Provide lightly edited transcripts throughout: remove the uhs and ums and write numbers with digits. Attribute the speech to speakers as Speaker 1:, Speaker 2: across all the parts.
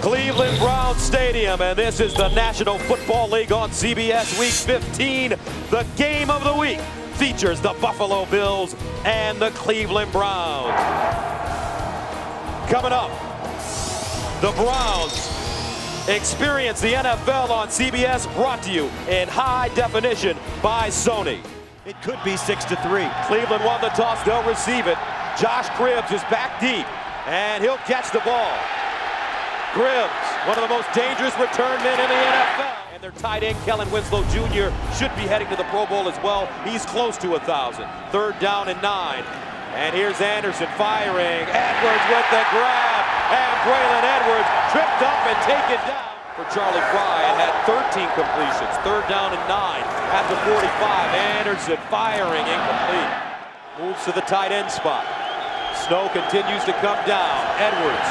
Speaker 1: Cleveland Browns Stadium, and this is the National Football League on CBS Week 15. The game of the week features the Buffalo Bills and the Cleveland Browns. Coming up, the Browns experience the NFL on CBS, brought to you in high definition by Sony.
Speaker 2: It could be 6-3.
Speaker 1: Cleveland won the toss, they'll receive it. Josh Cribbs is back deep, and he'll catch the ball. Cribbs, one of the most dangerous return men in the NFL. And their tight end, Kellen Winslow Jr., should be heading to the Pro Bowl as well. He's close to 1,000. Third down and 9. And here's Anderson firing. Edwards with the grab. And Braylon Edwards tripped up and taken down for Charlie Fry and had 13 completions. Third down and 9 at the 45. Anderson firing, incomplete. Moves to the tight end spot. Snow continues to come down. Edwards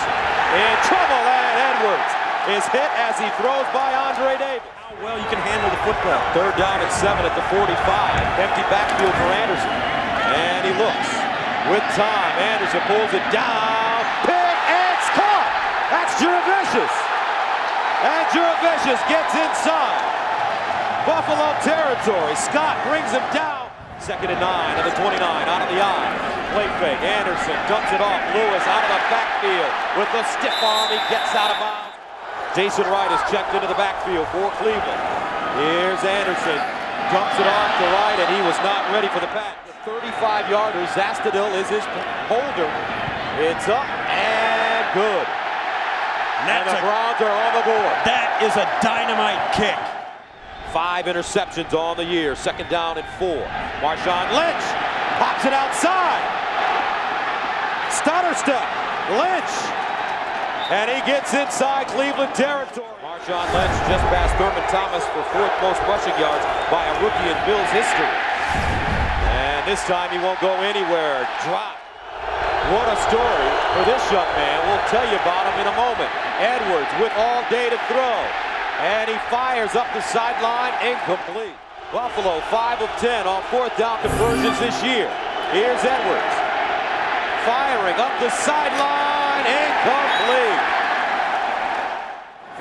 Speaker 1: in trouble, and Edwards is hit as he throws by Andre Davis.
Speaker 2: How well you can handle the football.
Speaker 1: Third down and 7 at the 45. Empty backfield for Anderson. And he looks. With time, Anderson pulls it down. Pick, and it's caught. That's Juravicious. And Juravicious gets inside Buffalo territory. Scott brings him down. Second and 9 at the 29, out of the eye. Play fake, Anderson dumps it off. Lewis out of the backfield with the stiff arm. He gets out of bounds. Jason Wright is checked into the backfield for Cleveland. Here's Anderson. Dumps it off to Wright, and he was not ready for the pass. The 35-yarder, Zastadil is his holder. It's up and good. And the Browns are on the board.
Speaker 2: That is a dynamite kick.
Speaker 1: 5 interceptions on the year. Second down and 4. Marshawn Lynch pops it outside. Stutter step. Lynch. And he gets inside Cleveland territory. Marshawn Lynch just passed Thurman Thomas for 4th most rushing yards by a rookie in Bills history. And this time he won't go anywhere. Drop. What a story for this young man. We'll tell you about him in a moment. Edwards with all day to throw. And he fires up the sideline, incomplete. Buffalo 5 of 10 on 4th down conversions this year. Here's Edwards. Firing up the sideline, incomplete.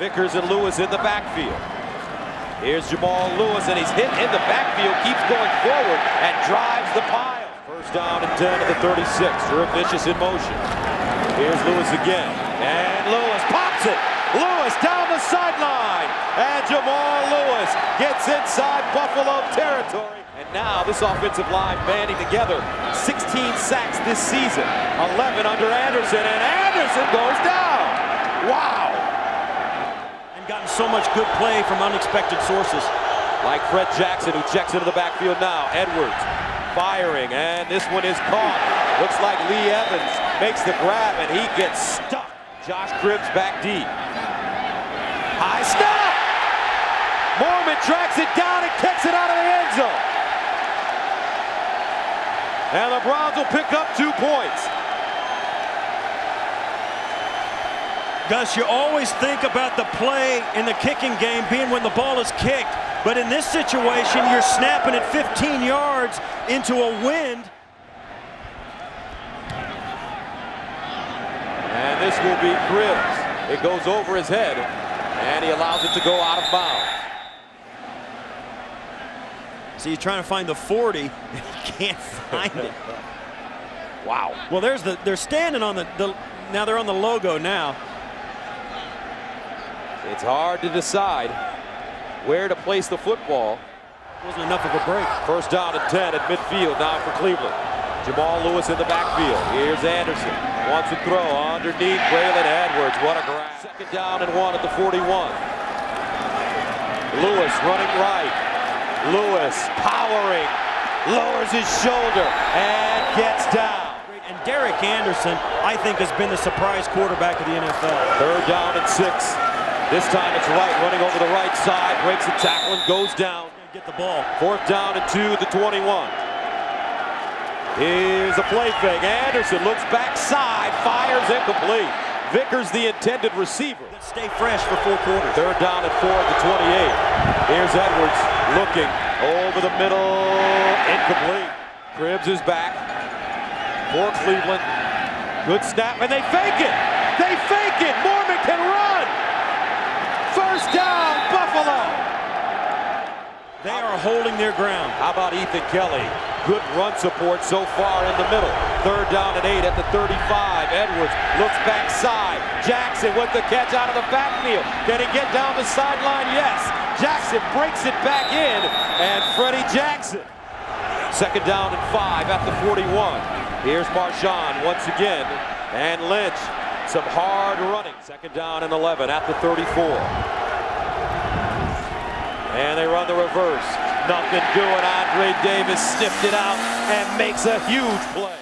Speaker 1: Vickers and Lewis in the backfield. Here's Jamal Lewis, and he's hit in the backfield, keeps going forward, and drives the pile. First down and 10 at the 36. Juravicious in motion. Here's Lewis again, and Lewis pops it. Lewis down the sideline, and Jamal Lewis gets inside Buffalo territory. And now this offensive line banding together. 16 sacks this season, 11 under Anderson, and Anderson goes down. Wow.
Speaker 2: And gotten so much good play from unexpected sources.
Speaker 1: Like Fred Jackson, who checks into the backfield now. Edwards firing, and this one is caught. Looks like Lee Evans makes the grab, and he gets stuck. Josh Cribbs back deep. High snap! Mormon tracks it down and kicks it out of the end zone. And the Browns will pick up 2 points.
Speaker 2: Gus, you always think about the play in the kicking game being when the ball is kicked. But in this situation, you're snapping it 15 yards into a wind.
Speaker 1: And this will be Cribbs. It goes over his head, and he allows it to go out of bounds.
Speaker 2: So you're trying to find the 40, and you can't find it.
Speaker 1: Wow.
Speaker 2: Well, they're standing on the now they're on the logo now.
Speaker 1: It's hard to decide where to place the football.
Speaker 2: Wasn't enough of a break.
Speaker 1: First down and 10 at midfield now for Cleveland. Jamal Lewis in the backfield. Here's Anderson. Wants to throw underneath Braylon Edwards. What a grab. Second down and 1 at the 41. Lewis running right. Lewis powering. Lowers his shoulder and gets down.
Speaker 2: And Derek Anderson, I think, has been the surprise quarterback of the NFL.
Speaker 1: Third down and 6. This time it's Wright running over the right side. Breaks the tackle and goes down.
Speaker 2: Get the ball.
Speaker 1: 4th down and 2 at the 21. Here's a play fake. Anderson looks backside, fires incomplete. Vickers the intended receiver.
Speaker 2: Stay fresh for 4 quarters.
Speaker 1: Third down and 4 at the 28. Here's Edwards looking over the middle, incomplete. Cribbs is back for Cleveland. Good snap, and they fake it. They fake it. Mormon can run.
Speaker 2: They are holding their ground.
Speaker 1: How about Ethan Kelly? Good run support so far in the middle. 3rd down and 8 at the 35. Edwards looks backside. Jackson with the catch out of the backfield. Can he get down the sideline? Yes. Jackson breaks it back in, and Freddie Jackson. 2nd down and 5 at the 41. Here's Marshawn once again, and Lynch. Some hard running. 2nd down and 11 at the 34. And they run the reverse. Nothing doing. Andre Davis sniffed it out and makes a huge play.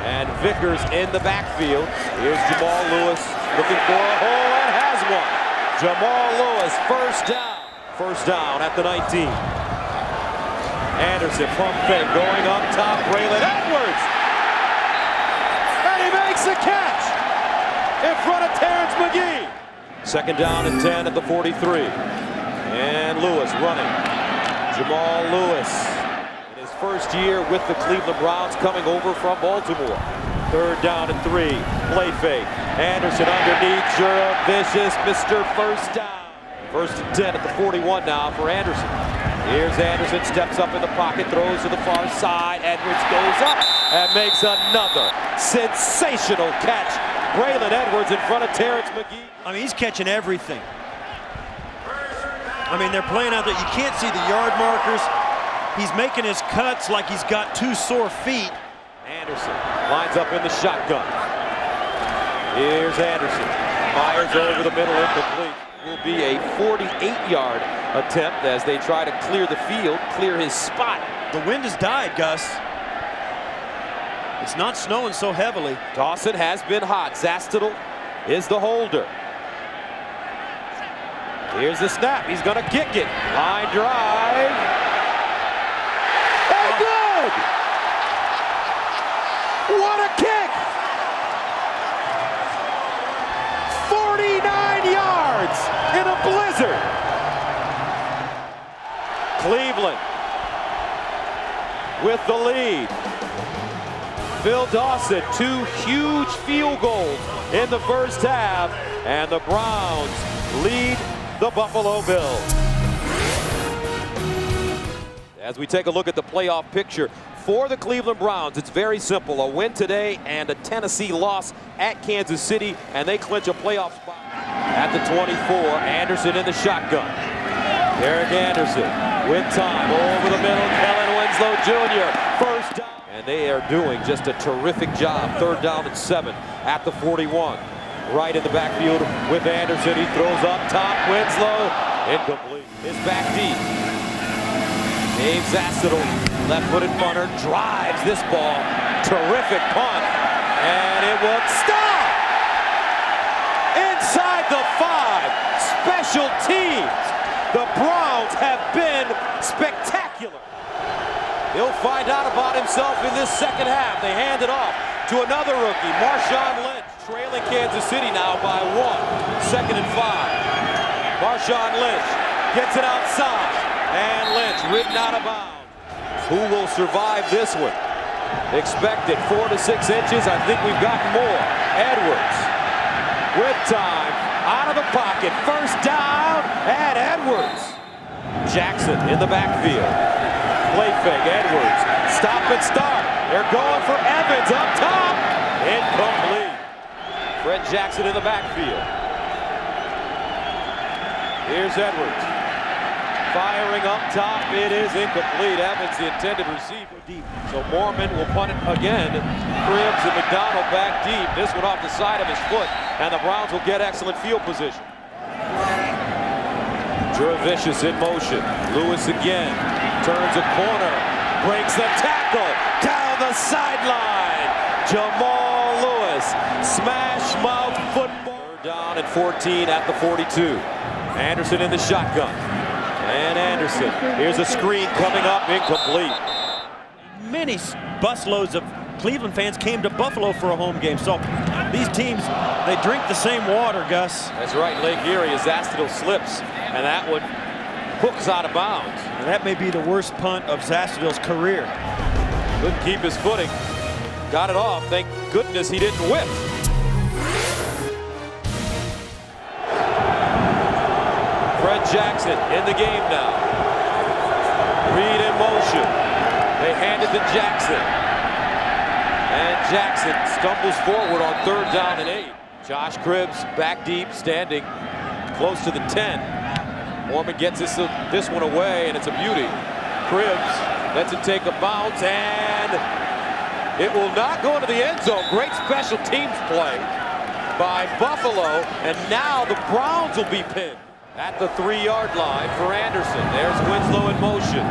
Speaker 1: And Vickers in the backfield. Here's Jamal Lewis looking for a hole and has one. Jamal Lewis, 1st down. 1st down at the 19. Anderson pump fake going up top. Braylon Edwards. And he makes the catch in front of Terrence McGee. 2nd down and 10 at the 43. And Lewis running. Jamal Lewis in his 1st year with the Cleveland Browns, coming over from Baltimore. 3rd down and 3. Play fake. Anderson underneath. Juravicious, Mr. 1st down. 1st and 10 at the 41 now for Anderson. Here's Anderson, steps up in the pocket, throws to the far side. Edwards goes up and makes another sensational catch. Braylon Edwards in front of Terrence McGee.
Speaker 2: I mean, he's catching everything. I mean, they're playing out there. You can't see the yard markers. He's making his cuts like he's got 2 sore feet.
Speaker 1: Anderson lines up in the shotgun. Here's Anderson. Fires over the middle, incomplete. Will be a 48-yard attempt as they try to clear the field, clear his spot.
Speaker 2: The wind has died, Gus. It's not snowing so heavily.
Speaker 1: Dawson has been hot. Zastidal is the holder. Here's the snap. He's going to kick it. Line drive. And good! What a kick! 49 yards in a blizzard. Cleveland with the lead. Phil Dawson, 2 huge field goals in the 1st half, and the Browns lead the Buffalo Bills. As we take a look at the playoff picture for the Cleveland Browns, it's very simple. A win today and a Tennessee loss at Kansas City, and they clinch a playoff spot. At the 24, Anderson in the shotgun. Derek Anderson with time over the middle. Kellen Winslow Jr. 1st down. And they are doing just a terrific job. 3rd down and 7 at the 41. Right in the backfield with Anderson. He throws up top. Winslow, incomplete. Is back deep. Dave Zastidal, left-footed punter, drives this ball. Terrific punt. And it will stop! Inside the 5. Special teams. The Browns have been spectacular. He'll find out about himself in this 2nd half. They hand it off to another rookie, Marshawn Lynch. Trailing Kansas City now by 1. 2nd and 5. Marshawn Lynch gets it outside. And Lynch ridden out of bounds. Who will survive this one? Expected 4 to 6 inches. I think we've gotten more. Edwards with time. Out of the pocket. 1st down. And Edwards. Jackson in the backfield. Play fake. Edwards. Stop and start. They're going for Evans up top. Incomplete. Fred Jackson in the backfield. Here's Edwards. Firing up top. It is incomplete. Evans, the intended receiver, deep. So Mormon will punt it again. Cribbs and McDonald back deep. This one off the side of his foot. And the Browns will get excellent field position. Juravicious in motion. Lewis again. Turns a corner. Breaks the tackle. Down the sideline. Jamal Lewis. Smash mouth football. 3rd down and 14 at the 42. Anderson in the shotgun. And Anderson. Here's a screen coming up. Incomplete.
Speaker 2: Many busloads of Cleveland fans came to Buffalo for a home game. So these teams, they drink the same water, Gus.
Speaker 1: That's right. Lake Erie as Zastidal slips. And that one hooks out of bounds.
Speaker 2: And that may be the worst punt of Zastidal's career.
Speaker 1: Couldn't keep his footing. Got it off. Thank goodness he didn't whip. Fred Jackson in the game now. Reed in motion. They hand it to Jackson. And Jackson stumbles forward on 3rd down and 8. Josh Cribbs back deep, standing close to the 10. Mormon gets this one away, and it's a beauty. Cribbs lets it take a bounce, and it will not go into the end zone. Great special teams play by Buffalo, and now the Browns will be pinned at the 3-yard line for Anderson. There's Winslow in motion.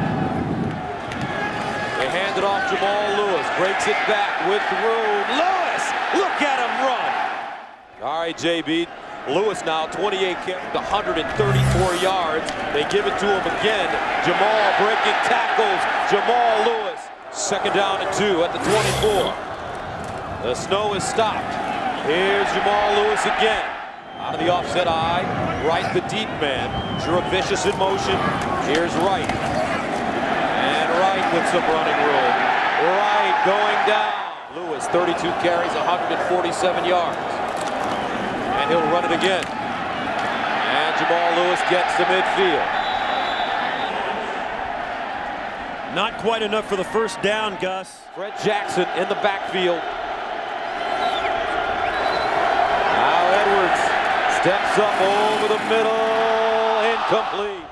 Speaker 1: They hand it off Jamal Lewis, breaks it back with room. Lewis, look at him run. All right, JB. Lewis now 28 carries, 134 yards. They give it to him again. Jamal breaking tackles. Jamal Lewis. 2nd down and 2 at the 24. The snow is stopped. Here's Jamal Lewis again. Out of the offset eye. Wright, the deep man. Jurevicius in motion. Here's Wright. And Wright with some running room. Wright going down. Lewis, 32 carries, 147 yards. And he'll run it again. And Jamal Lewis gets to midfield.
Speaker 2: Not quite enough for the 1st down, Gus.
Speaker 1: Fred Jackson in the backfield. Now Edwards steps up over the middle. Incomplete.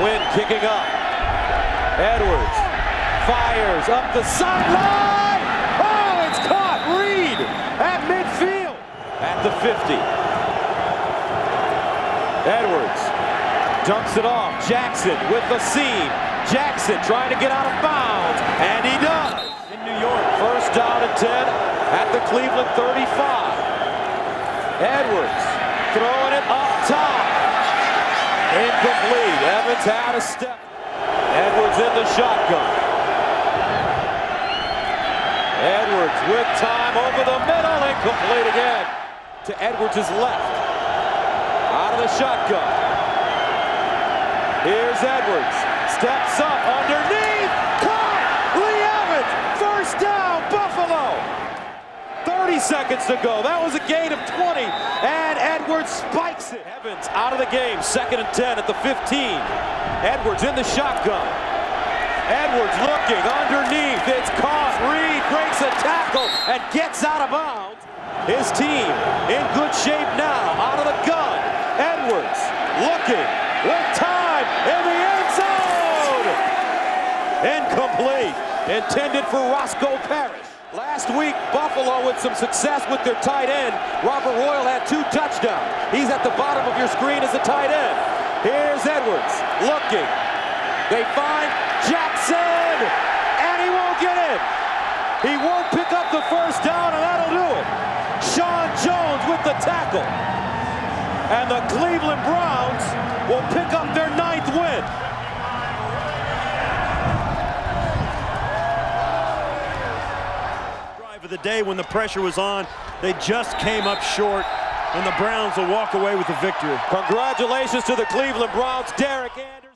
Speaker 1: Wynn kicking up. Edwards fires up the sideline. Oh, it's caught. Reed at midfield. At the 50. Edwards dumps it off. Jackson with the seam. Jackson trying to get out of bounds. And he does.
Speaker 2: In New York.
Speaker 1: 1st down and 10 at the Cleveland 35. Edwards throwing it up top. Incomplete. Evans had a step. Edwards in the shotgun. Edwards with time over the middle. Incomplete again. To Edwards' left. Out of the shotgun. Here's Edwards. Steps up underneath. Caught! Lee Evans. 1st down, Buffalo. 30 seconds to go. That was a gain of 20. And Edwards spikes it. Evans out of the game. 2nd and 10 at the 15. Edwards in the shotgun. Edwards looking underneath. It's caught. Reed breaks a tackle and gets out of bounds. His team in good shape now. Out of the gun. Edwards looking with time in the end zone. Incomplete. Intended for Roscoe Parrish. Last week, Buffalo with some success with their tight end. Robert Royal had 2 touchdowns. He's at the bottom of your screen as a tight end. Here's Edwards looking. They find Jackson, and he won't get in. He won't pick up the 1st down, and that'll do it. Sean Jones with the tackle. And the Cleveland Browns will pick up their 9th win.
Speaker 2: Drive of the day when the pressure was on, they just came up short, and the Browns will walk away with the victory.
Speaker 1: Congratulations to the Cleveland Browns, Derek Anderson.